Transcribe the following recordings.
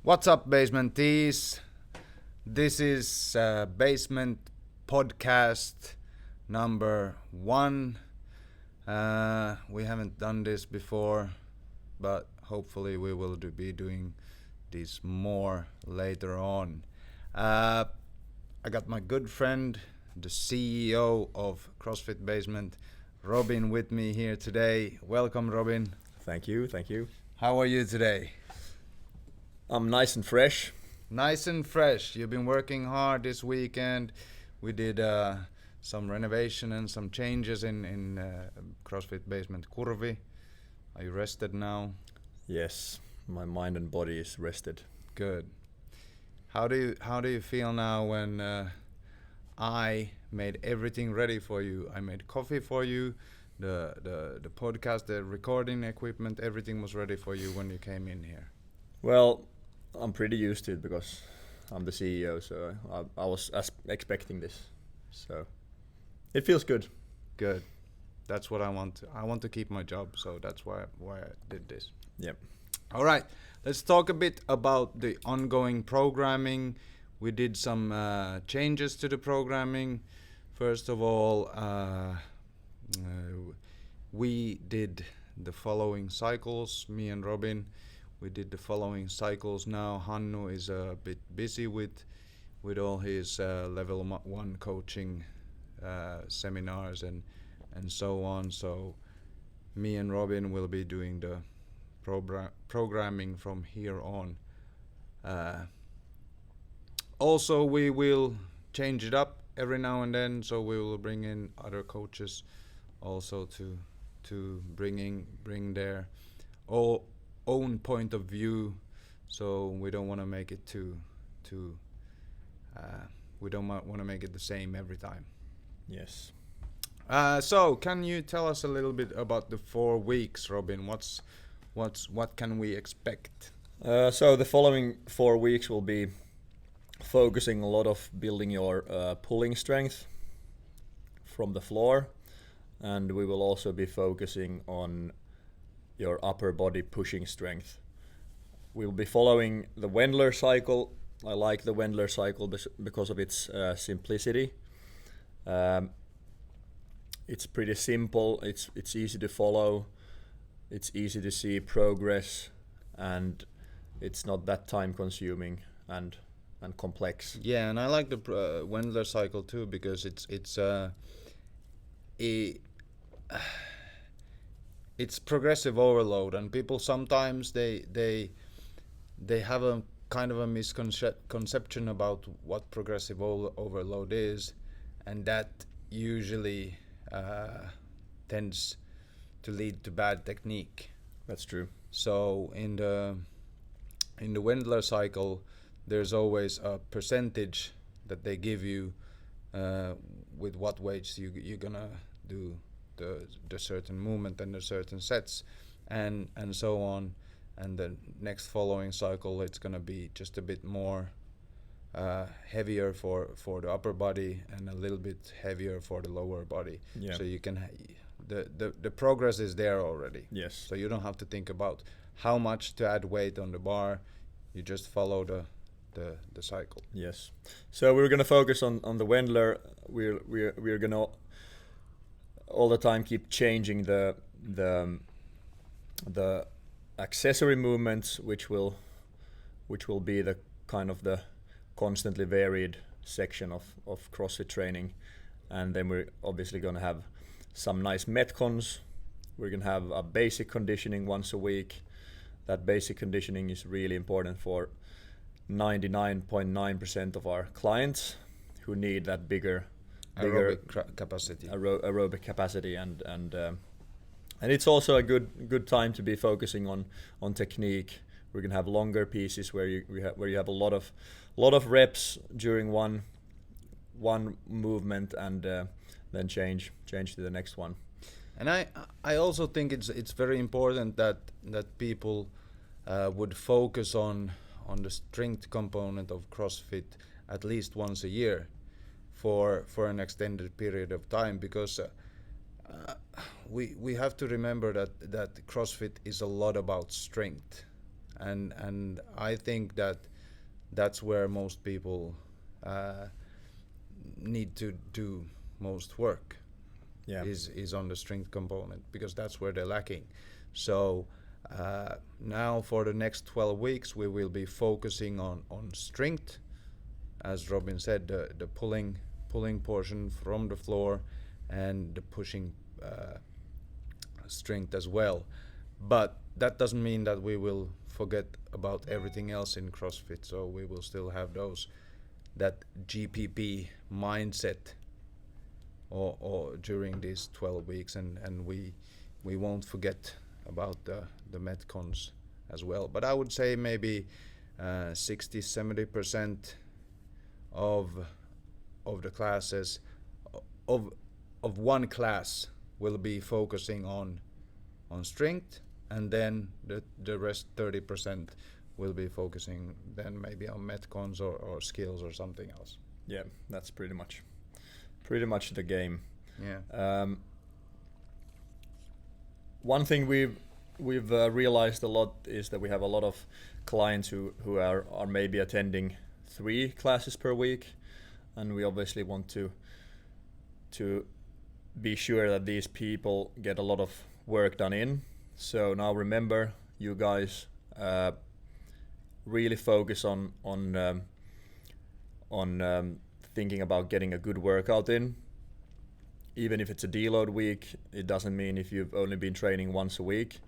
What's up, basementees? This is Basement Podcast number 1. We haven't done this before, but hopefully we will be doing this more later on. I got my good friend, the CEO of CrossFit Basement, Robin, with me here today. Welcome, Robin. Thank you. How are you today? I'm nice and fresh. Nice and fresh. You've been working hard this weekend. We did some renovation and some changes in CrossFit Basement Kurvi. Are you rested now? Yes, my mind and body is rested. Good. How do you feel now when I made everything ready for you? I made coffee for you. The podcast, the recording equipment, everything was ready for you when you came in here. Well, I'm pretty used to it because I'm the CEO, so I was expecting this. So it feels good. Good. That's what I want. I want to keep my job, so that's why I did this. Yep. All right. Let's talk a bit about the ongoing programming. We did some changes to the programming. First of all, we did the following cycles, me and Robin. We did the following cycles now. Hannu is a bit busy with all his level 1 coaching seminars and so on. So me and Robin will be doing the programming from here on. Also, we will change it up every now and then. So we will bring in other coaches also to bring their own point of view, so we don't want to make it we don't want to make it the same every time. Yes. So can you tell us a little bit about the 4 weeks, Robin? What can we expect? So the following 4 weeks will be focusing a lot of building your pulling strength from the floor, and we will also be focusing on your upper body pushing strength. We'll be following the Wendler cycle. I like the Wendler cycle because of its simplicity. It's pretty simple. It's easy to follow. It's easy to see progress, and it's not that time consuming and complex. Yeah, and I like the Wendler cycle too because it's progressive overload, and people sometimes they have a kind of a misconception about what progressive overload is, and that usually tends to lead to bad technique. That's true. So in the Wendler cycle, there's always a percentage that they give you with what weights you're gonna do the certain movement and the certain sets and so on, and the next following cycle it's gonna be just a bit more heavier for the upper body and a little bit heavier for the lower body. Yeah. So you can the progress is there already. Yes. So you don't have to think about how much to add weight on the bar. You just follow the cycle. Yes. So we're gonna focus on the Wendler. We're gonna all the time keep changing the accessory movements, which will be the kind of the constantly varied section of CrossFit training. And then we're obviously going to have some nice metcons. We're going to have a basic conditioning once a week. That basic conditioning is really important for 99.9% of our clients who need that bigger aerobic capacity. Aerobic capacity, and it's also a good time to be focusing on technique. We're gonna have longer pieces where you have a lot of reps during one movement, and then change to the next one. And I also think it's very important that people would focus on the strength component of CrossFit at least once a year for an extended period of time, because we have to remember that CrossFit is a lot about strength, and I think that's where most people need to do most work. Yeah. Is on the strength component, because that's where they're lacking. So now for the next 12 weeks we will be focusing on strength, as Robin said, the pulling portion from the floor and the pushing strength as well. But that doesn't mean that we will forget about everything else in CrossFit. So we will still have that GPP mindset or during these 12 weeks, and we won't forget about the Metcons as well. But I would say maybe 60-70% of the classes of one class will be focusing on strength, and then the rest 30% will be focusing then maybe on Metcons or skills or something else. Yeah, that's pretty much the game. Yeah. One thing we've realized a lot is that we have a lot of clients who are maybe attending 3 classes per week, and we obviously want to be sure that these people get a lot of work done in. So now remember, you guys really focus on thinking about getting a good workout in. Even if it's a deload week, it doesn't mean if you've only been training once a week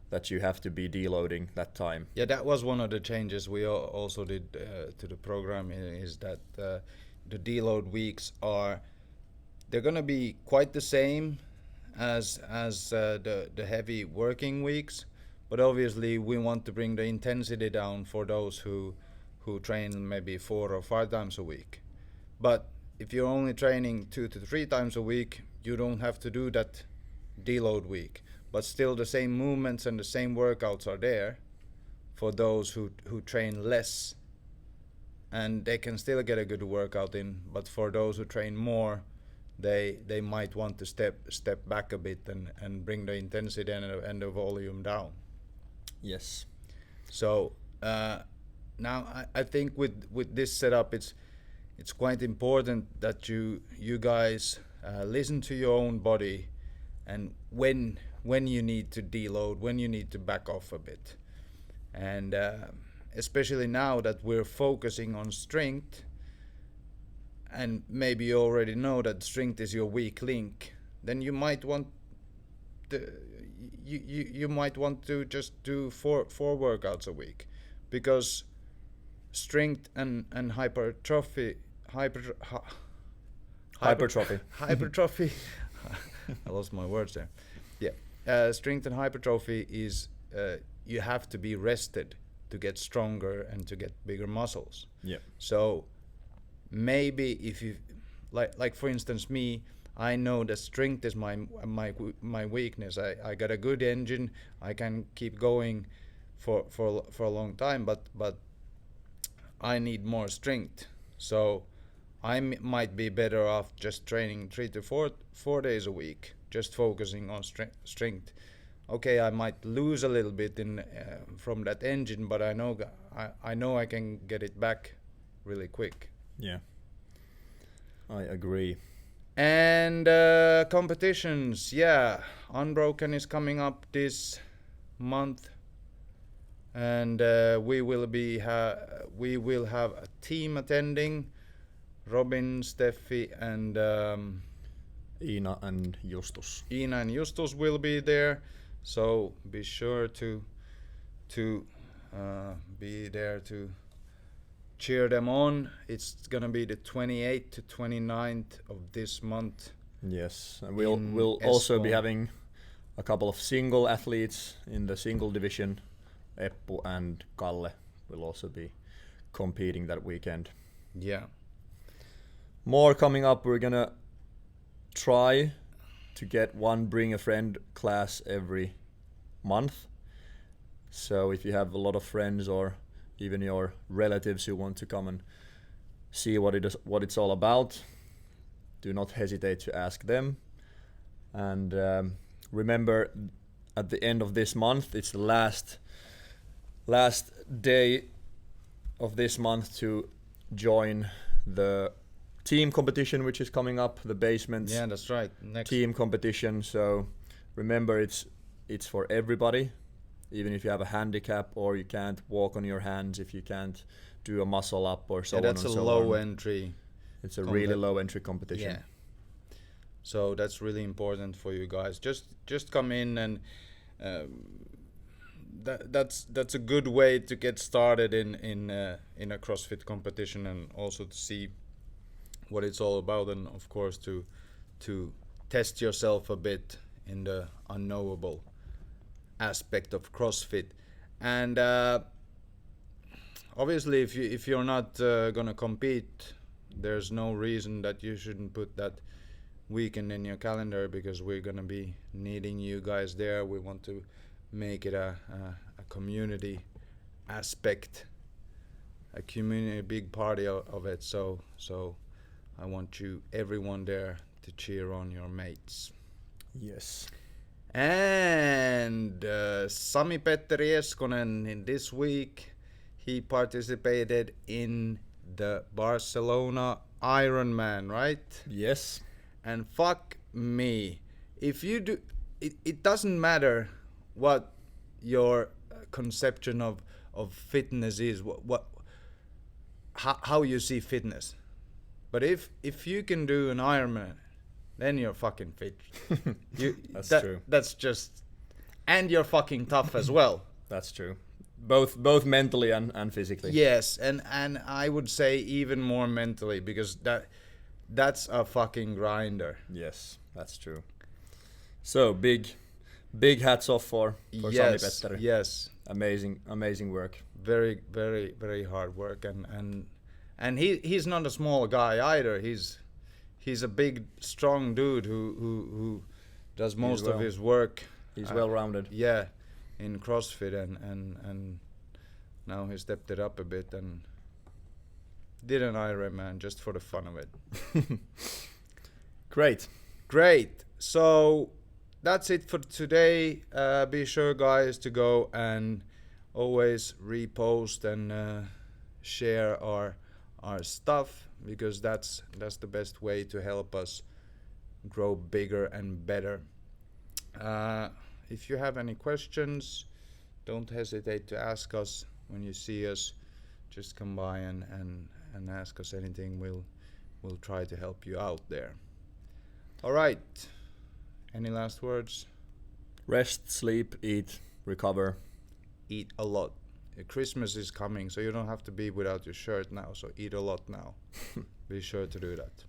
that you have to be deloading that time. Yeah, that was one of the changes we also did to the program, is that the deload weeks they're gonna be quite the same as the heavy working weeks, but obviously we want to bring the intensity down for those who train maybe 4 or 5 times a week. But if you're only training 2 to 3 times a week, you don't have to do that deload week. But still the same movements and the same workouts are there for those who train less, and they can still get a good workout in. But for those who train more, they might want to step back a bit and bring the intensity and the volume down. Yes. So now I think with this setup, it's quite important that you guys listen to your own body, and when you need to deload, when you need to back off a bit. And especially now that we're focusing on strength, and maybe you already know that strength is your weak link, then you might want to just do four workouts a week, because strength and hypertrophy I lost my words there. Yeah, strength and hypertrophy is you have to be rested to get stronger and to get bigger muscles. Yeah. So maybe if you like for instance me, I know that strength is my weakness. I got a good engine. I can keep going for a long time, but I need more strength. So I might be better off just training 3 to 4 days a week, just focusing on strength. Okay, I might lose a little bit from that engine, but I know I can get it back really quick. Yeah, I agree. And competitions, yeah, Unbroken is coming up this month, and we will have a team attending. Robin, Steffi, and Ina and Justus will be there, so be sure to be there to cheer them on. It's gonna be the 28th to 29th of this month. Yes, and we'll also be having a couple of single athletes in the single division. Eppu and Kalle will also be competing that weekend. Yeah. More coming up. We're gonna try to get one Bring a Friend class every month. So if you have a lot of friends or even your relatives who want to come and see what it's all about, do not hesitate to ask them. And remember, at the end of this month, it's the last day of this month to join the team competition which is coming up, the Basement Yeah, that's right. Next. team competition. So remember, it's for everybody, even if you have a handicap or you can't walk on your hands, if you can't do a muscle up or so on and so on. That's a low entry. It's a really low entry competition. Yeah. So that's really important for you guys. Just come in, and that's a good way to get started in a CrossFit competition, and also to see what it's all about, and of course to test yourself a bit in the unknowable aspect of CrossFit. And obviously, if you're not gonna compete, there's no reason that you shouldn't put that weekend in your calendar, because we're gonna be needing you guys there. We want to make it a community aspect, a community, big party of it. So I want everyone there to cheer on your mates. Yes. And Sami-Petteri Eskonen, in this week, he participated in the Barcelona Ironman, right? Yes. And fuck me, if you do, it doesn't matter what your conception of fitness is, how you see fitness. But if you can do an Ironman, then you're fucking fit. That's true. That's just, and you're fucking tough as well. That's true. Both mentally and physically. Yes, and I would say even more mentally, because that's a fucking grinder. Yes, that's true. So big hats off for Sami-Petteri. Yes. Amazing work. Very, very, very hard work, and he's not a small guy either. He's a big, strong dude who does most of his work. He's well-rounded. Yeah, in CrossFit, and now he stepped it up a bit and did an Ironman just for the fun of it. Great. So that's it for today. Be sure, guys, to go and always repost and share our stuff, because that's the best way to help us grow bigger and better. If you have any questions, don't hesitate to ask us when you see us. Just come by and ask us anything. We'll try to help you out there. All right. Any last words? Rest, sleep, eat, recover. Eat a lot. Christmas is coming, so you don't have to be without your shirt now. So eat a lot now. Be sure to do that.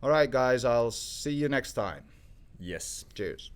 All right, guys. I'll see you next time. Yes. Cheers.